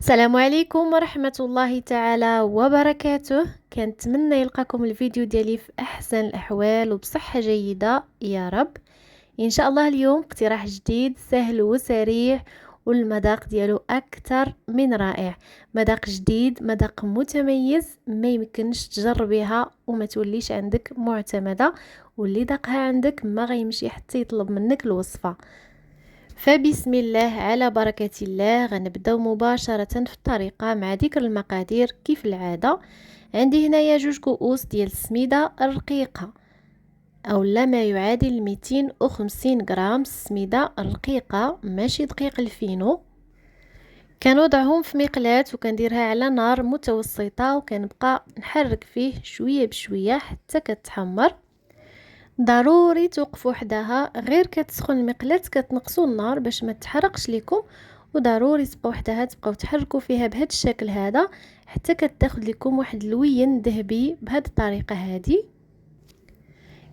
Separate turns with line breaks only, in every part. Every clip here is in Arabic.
السلام عليكم ورحمة الله تعالى وبركاته. كنتمنى يلقاكم الفيديو ديالي في احسن الاحوال وبصحة جيدة يا رب. ان شاء الله اليوم اقتراح جديد سهل وسريع والمذاق ديالو اكثر من رائع. مذاق جديد، مذاق متميز، ما يمكنش تجربيها وما توليش عندك معتمدة، واللي ذاقها عندك ما غيمشي حتى يطلب منك الوصفة. فبسم الله على بركة الله غنبداو مباشرة في الطريقة مع ذكر المقادير كيف العادة. عندي هنايا 2 كؤوس ديال السميدة الرقيقة او لا ما يعادل 250 غرام السميدة الرقيقة ماشي دقيق الفينو. كنوضعهم في مقلاة وكنديرها على نار متوسطة وكنبقى نحرك فيه شوية بشوية حتى كتحمر. ضروري توقفوا وحدها، غير كتسخن المقلاة كتنقصوا النار باش ما تحرقش لكم، وضروري تبقاو وحدها تبقاو تحركوا فيها بهذا الشكل هذا حتى كتاخذ لكم واحد اللوين ذهبي بهذه الطريقه هذه.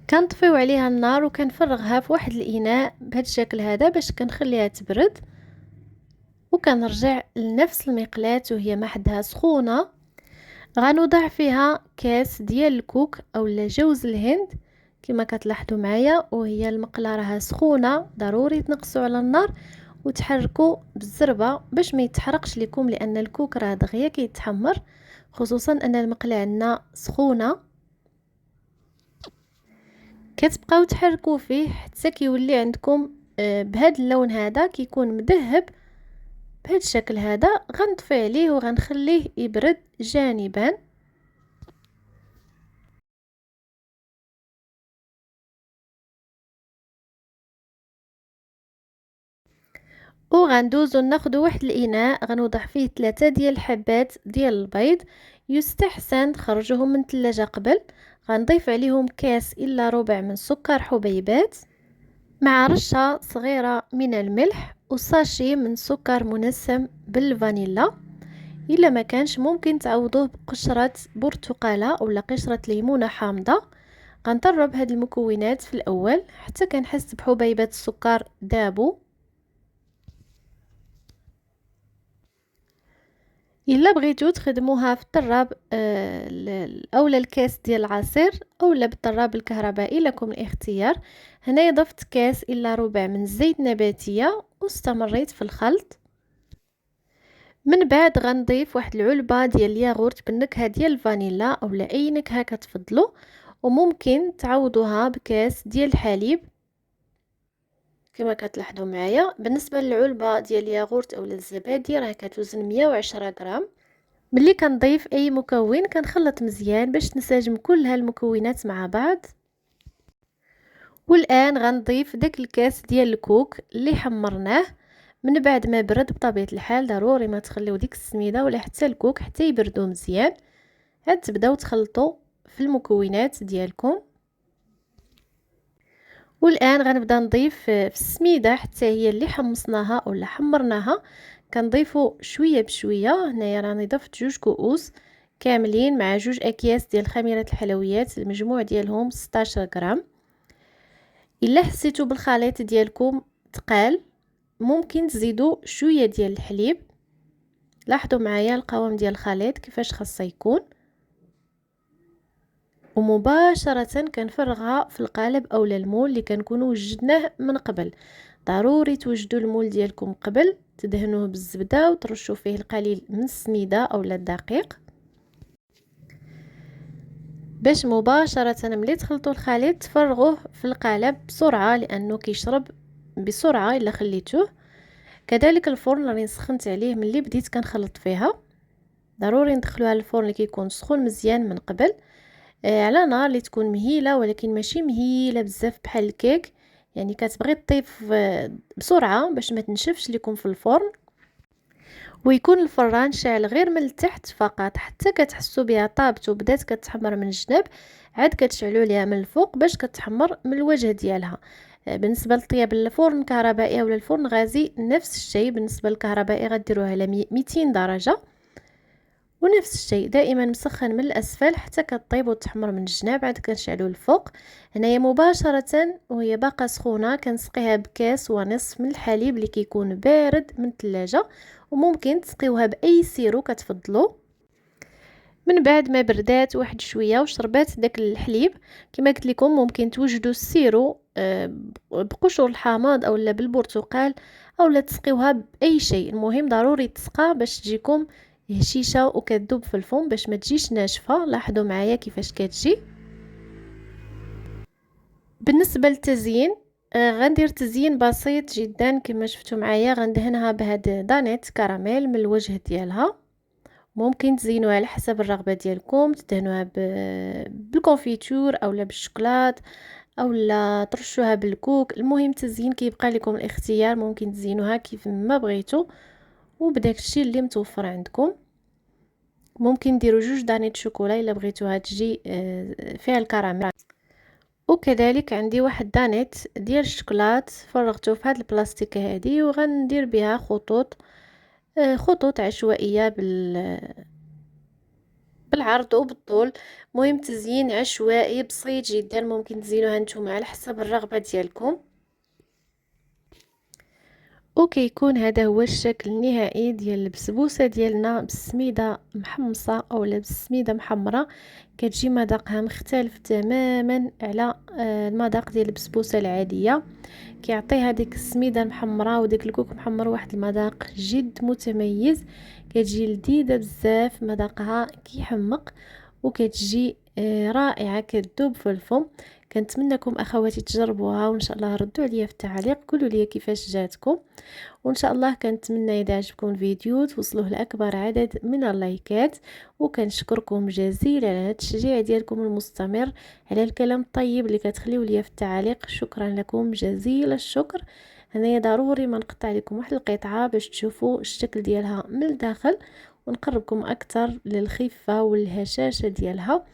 كنطفيو عليها النار وكنفرغها في واحد الاناء بهذا الشكل هذا باش كنخليها تبرد، وكنرجع لنفس المقلاة وهي محدها سخونه. غنوضع فيها كاس ديال الكوك اولا جوز الهند كما كتلاحظوا معايا، وهي المقله راها سخونه. ضروري تنقصوا على النار وتحركوا بالزربه باش ما يتحرقش لكم، لان الكوك راه دغيا كيتحمر، خصوصا ان المقله عندنا سخونه. كتبقاو تحركوا فيه حتى كيولي عندكم بهذا اللون هذا، كيكون مذهب بهذا الشكل هذا. غنطفي عليه وغنخليه يبرد جانبا. وغندوزو ناخدو واحد الاناء غنوضع فيه 3 ديال الحبات ديال البيض، يستحسن تخرجوهم من الثلاجه قبل. غنضيف عليهم كاس الا ربع من سكر حبيبات مع رشه صغيره من الملح وساشي من سكر منسم بالفانيلا. الا ما كانش ممكن تعوضوه بقشره برتقاله ولا قشره ليمونه حامضه. غنطرب هاد المكونات في الاول حتى كنحس بحبيبات السكر دابو. الا بغيتو تخدموها في الطراب اولا الكاس ديال العصير اولا بالطراب الكهربائي لكم الاختيار. هنايا ضفت كاس الا ربع من الزيت نباتيه واستمريت في الخلط. من بعد غنضيف واحد العلبه ديال الياغورت بالنكهه ديال الفانيلا اولا اي نكهه كتفضلوا، وممكن تعوضوها بكاس ديال الحليب كما كتلاحظوا معايا. بالنسبه للعلبه ديال الياغورت اولا الزبادي راه كتوزن 110 غرام. ملي كنضيف اي مكون كنخلط مزيان باش نساجم كل هالمكونات مع بعض. والان غنضيف داك الكاس ديال الكوك اللي حمرناه. من بعد ما برد بطبيعه الحال ضروري ما تخليو ديك السميده ولا حتى الكوك حتى يبردوا مزيان، عاد تبداو تخلطوا في المكونات ديالكم. والان غنبدا نضيف في السميده حتى هي اللي حمصناها ولا حمرناها. كنضيفوا شويه بشويه. هنايا راني ضفت 2 كؤوس كاملين مع 2 اكياس ديال خميره الحلويات المجموع ديالهم 16 غرام. الا حسيتوا بالخليط ديالكم تقال ممكن تزيدوا شويه ديال الحليب. لاحظوا معايا القوام ديال الخليط كيفاش خاصه يكون. ومباشرة كنفرغها في القالب اولا المول اللي كنكونوا وجدناه من قبل. ضروري توجدوا المول ديالكم قبل، تدهنوه بالزبده وترشوا فيه القليل من السميده اولا الدقيق باش مباشرة ملي تخلطوا الخليط تفرغوه في القالب بسرعه لانه كيشرب بسرعه الا خليتوه. كذلك الفرن راني سخنت عليه ملي بديت كنخلط فيها. ضروري ندخلوها للفرن اللي كيكون سخون مزيان من قبل، على نار اللي تكون مهيله ولكن ماشي مهيله بزاف بحال الكيك، يعني كتبغي تطيب بسرعه باش ما تنشفش لكم في الفرن. ويكون الفران شاعل غير من التحت فقط حتى كتحسوا بها طابت وبدات كتحمر من الجناب، عاد كتشعلوا ليها من الفوق باش كتحمر من الوجه ديالها. بالنسبه للطياب الفرن الكهربائي ولا الفرن غازي نفس الشيء. بالنسبه للكهربائي غديروها على 200 درجه، ونفس الشيء دائما مسخن من الاسفل حتى كطيب وتحمر من الجناب، عاد كنشعلو الفوق. هنايا مباشره وهي باقا سخونه كنسقيها بكاس ونصف من الحليب اللي كيكون بارد من الثلاجه، وممكن تسقيوها باي سيرو كتفضلوا. من بعد ما بردات واحد شويه وشربات داك الحليب، كما قلت لكم ممكن توجدوا السيرو بقشور الحامض اولا بالبرتقال اولا تسقيوها باي شيء. المهم ضروري تسقى باش تجيكم هشيشه وكتذوب في الفم باش ما تجيش ناشفه. لاحظوا معايا كيفاش كتجي. بالنسبه للتزيين غندير تزيين بسيط جدا كما شفتوا معايا. غندهنها بهاد دانيت كراميل من الوجه ديالها. ممكن تزينوها على حسب الرغبه ديالكم، تدهنوها بالكونفيتور اولا بالشوكولات اولا ترشوها بالكوك. المهم تزيين كيبقى لكم الاختيار، ممكن تزينوها كيف ما بغيتو وبداك الشيء اللي متوفر عندكم. ممكن ديروا 2 دانيت شوكولا الا بغيتوها تجي فيها الكراميل. وكذلك عندي واحد دانيت ديال الشوكولات فرغته في هاد البلاستيكه هذه وغندير بها خطوط عشوائيه بالعرض وبالطول. مهم تزيين عشوائي بسيط جدا، ممكن تزينوها نتوما على حسب الرغبه ديالكم. وكيكون هذا هو الشكل النهائي ديال البسبوسه ديالنا بالسميده محمصه اولا بالسميده محمره. كتجي مذاقها مختلف تماما على المذاق ديال البسبوسه العاديه. كيعطي هذيك السميده المحمره وديك الكوك محمر واحد المذاق جد متميز. كتجي لذيذه بزاف، مذاقها كيحمق وكتجي رائعه كتذوب في الفم. كنتمنىكم اخواتي تجربوها وان شاء الله ردوا عليا في التعليق قولوا لي كيفاش جاتكم. وان شاء الله كنتمنى اذا عجبكم الفيديو توصلوه لاكبر عدد من اللايكات. وكنشكركم جزيلا على هذا التشجيع ديالكم المستمر، على الكلام الطيب اللي كتخليو لي في التعليق. شكرا لكم جزيل الشكر. هنايا ضروري ما نقطع لكم واحد القطعه باش تشوفوا الشكل ديالها من الداخل ونقربكم اكثر للخفه والهشاشه ديالها.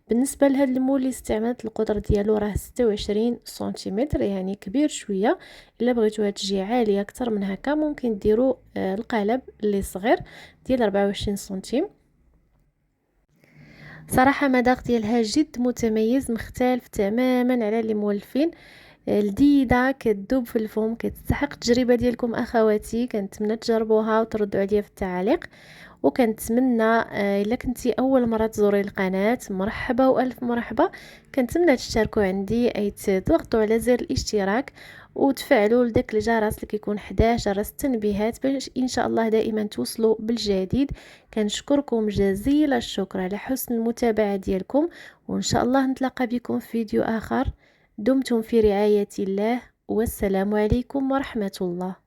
بالنسبه لهذا المول اللي استعملت القطر ديالو راه 26 سنتيمتر، يعني كبير شويه. الا بغيتوها تجي عاليه اكثر من هكا ممكن ديروا القالب اللي صغير ديال 24 سنتيم. صراحه مذاق ديالها جد متميز مختلف تماما على اللي مولفين. لذيذه كتذوب في الفم، كتستحق التجربه ديالكم اخواتي. كنتمنى تجربوها وتردوا عليا في التعليق. وكنتمنى الا كنتي اول مره تزوري القناه مرحبا والف مرحبا. كنتمنى تشتركوا عندي اي تضغطوا على زر الاشتراك وتفعلوا لداك الجرس اللي كيكون حداه جرس التنبيهات باش ان شاء الله دائما توصلوا بالجديد. كنشكركم جزيل الشكر على حسن المتابعه ديالكم، وان شاء الله نتلاقى بكم في فيديو اخر. دمتم في رعاية الله، والسلام عليكم ورحمة الله.